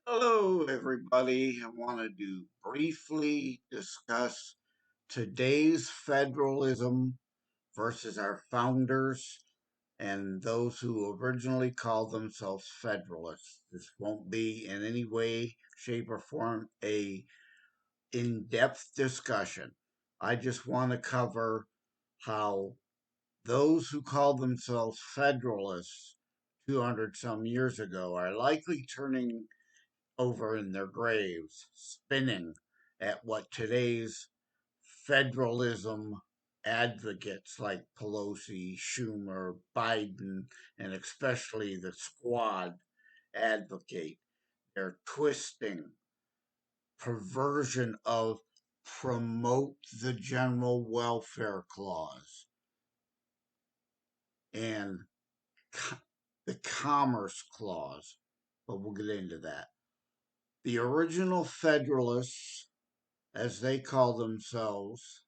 Hello, everybody. I wanted to briefly discuss today's federalism versus our founders and those who originally called themselves Federalists. This won't be in any way, shape, or form a in-depth discussion. I just want to cover how those who called themselves Federalists 200 some years ago are likely turning over in their graves, spinning at what today's federalism advocates like Pelosi, Schumer, Biden, and especially the squad advocate. Their twisting, perversion of promote the general welfare clause and the commerce clause, but we'll get into that. The original Federalists, as they call themselves,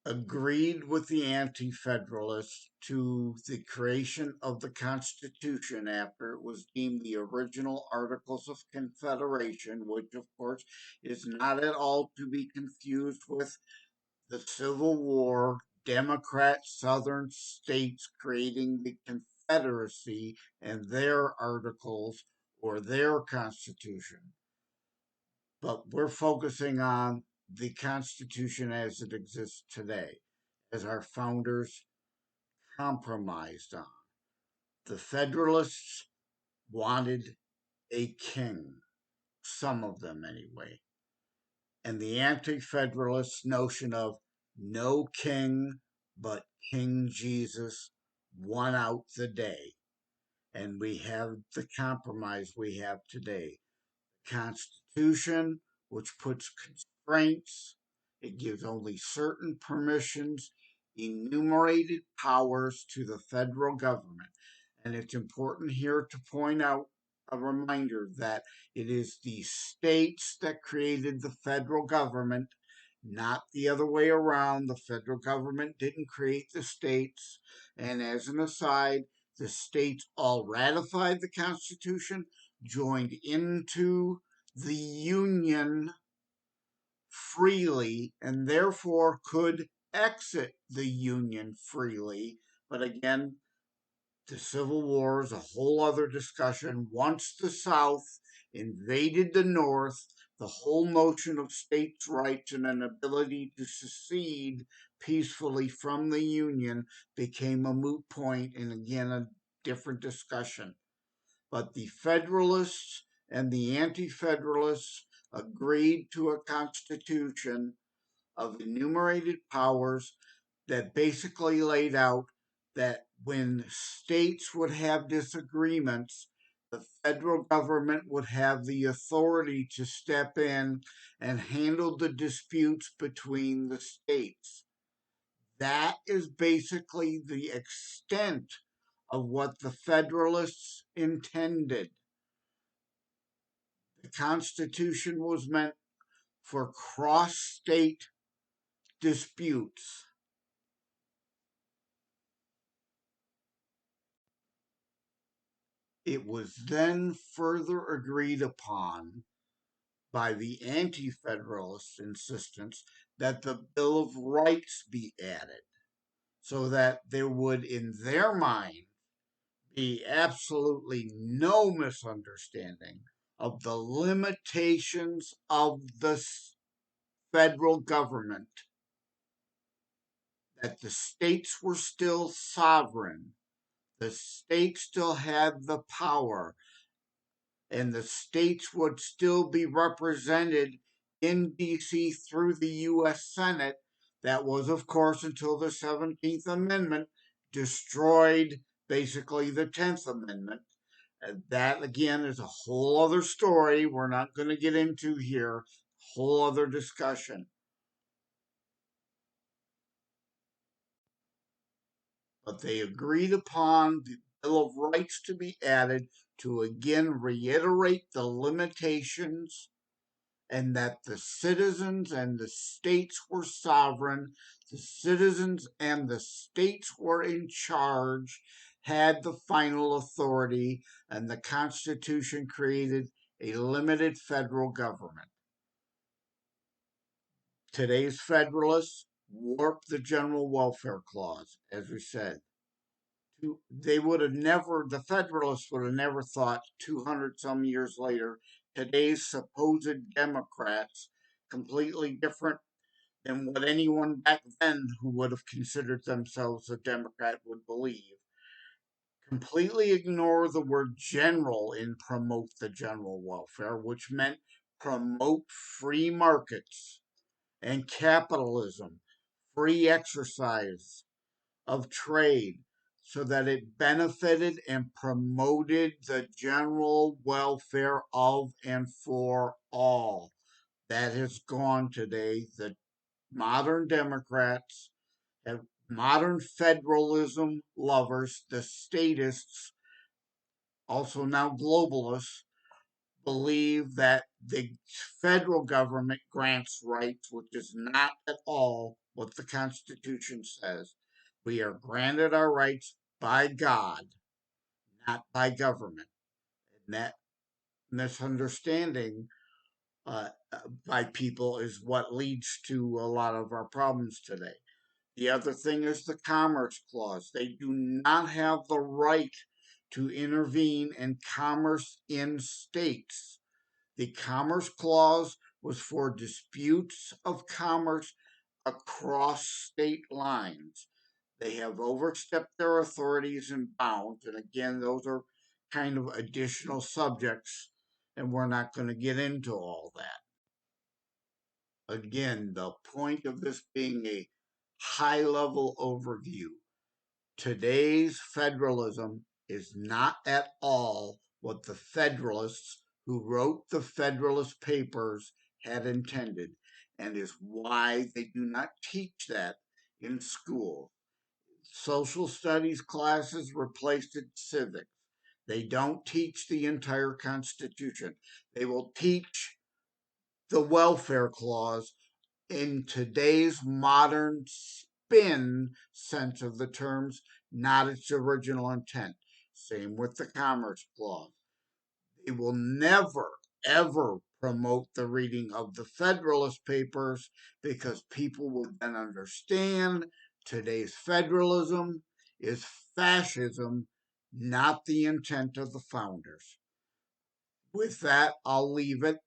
agreed with the Anti Federalists to the creation of the Constitution after it was deemed the original Articles of Confederation, which, of course, is not at all to be confused with the Civil War Democrat Southern states creating the Confederacy and their articles or their Constitution. But we're focusing on the Constitution as it exists today, as our founders compromised on. The Federalists wanted a king, some of them anyway, and the Anti Federalists' notion of no king but King Jesus won out the day. And we have the compromise we have today. Constitution, which puts constraints. It gives only certain permissions, enumerated powers to the federal government. And it's important here to point out a reminder that it is the states that created the federal government, not the other way around. The federal government didn't create the states. And as an aside, the states all ratified the Constitution, joined into the Union freely, and therefore could exit the Union freely. But again, the Civil War is a whole other discussion. Once the South invaded the North, the whole notion of states' rights and an ability to secede peacefully from the Union became a moot point, and again, a different discussion. But the Federalists and the Anti Federalists agreed to a constitution of enumerated powers that basically laid out that when states would have disagreements, the federal government would have the authority to step in and handle the disputes between the states. That is basically the extent of what the Federalists intended. The Constitution was meant for cross state disputes. It was then further agreed upon by the Anti Federalist insistence that the Bill of Rights be added so that there would, in their mind, be absolutely no misunderstanding of the limitations of the federal government, that the states were still sovereign, the states still had the power, and the states would still be represented in D.C. through the U.S. Senate. That was, of course, until the 17th Amendment destroyed basically the 10th Amendment. That, again, is a whole other story we're not going to get into here, whole other discussion. But they agreed upon the Bill of Rights to be added to again reiterate the limitations and that the citizens and the states were sovereign, the citizens and the states were in charge, had the final authority, and the Constitution created a limited federal government. Today's Federalists warp the general welfare clause, as we said. They would have never, the Federalists would have never thought 200 some years later, today's supposed Democrats, completely different than what anyone back then who would have considered themselves a Democrat would believe, completely ignore the word general in promote the general welfare, which meant promote free markets and capitalism, free exercise of trade, so that it benefited and promoted the general welfare of and for all. That has gone today. The modern Democrats and modern federalism lovers, the statists, also now globalists, believe that the federal government grants rights, which is not at all what the Constitution says. We are granted our rights by God, not by government. And that misunderstanding uh, by people is what leads to a lot of our problems today. The other thing is the Commerce Clause. They do not have the right to intervene in commerce in states. The Commerce Clause was for disputes of commerce across state lines. They have overstepped their authorities and bounds, and again, those are kind of additional subjects, and we're not going to get into all that. Again, the point of this being a high level overview. Today's federalism is not at all what the Federalists who wrote the Federalist Papers had intended, and is why they do not teach that in school. Social studies classes replaced it civics. They don't teach the entire Constitution. They will teach the welfare clause in today's modern spin sense of the terms, not its original intent. Same with the Commerce Clause. They will never, ever promote the reading of the Federalist Papers because people will then understand today's federalism is fascism, not the intent of the founders. With that, I'll leave it.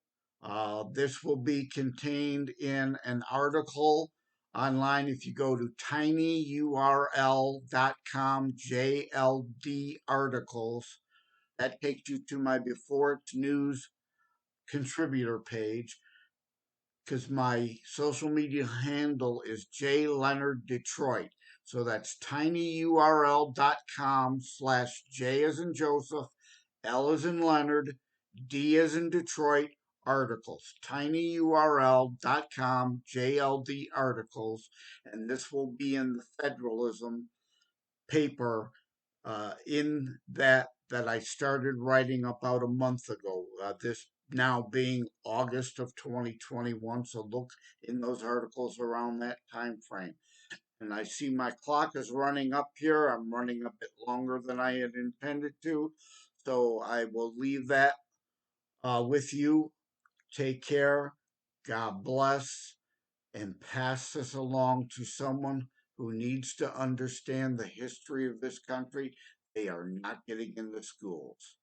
This will be contained in an article online if you go to tinyurl.com JLD articles. That takes you to my Before It's News contributor page because my social media handle is J Leonard Detroit. So that's tinyurl.com/J as in Joseph, L as in Leonard, D as in Detroit articles. Tinyurl.com JLD articles. And this will be in the federalism paper in that I started writing about a month ago. This now being August of 2021, so look in those articles around that time frame. And I see my clock is running up here. I'm running a bit longer than I had intended to, so I will leave that with you. Take care. God bless, and pass this along to someone who needs to understand the history of this country. They are not getting in the schools.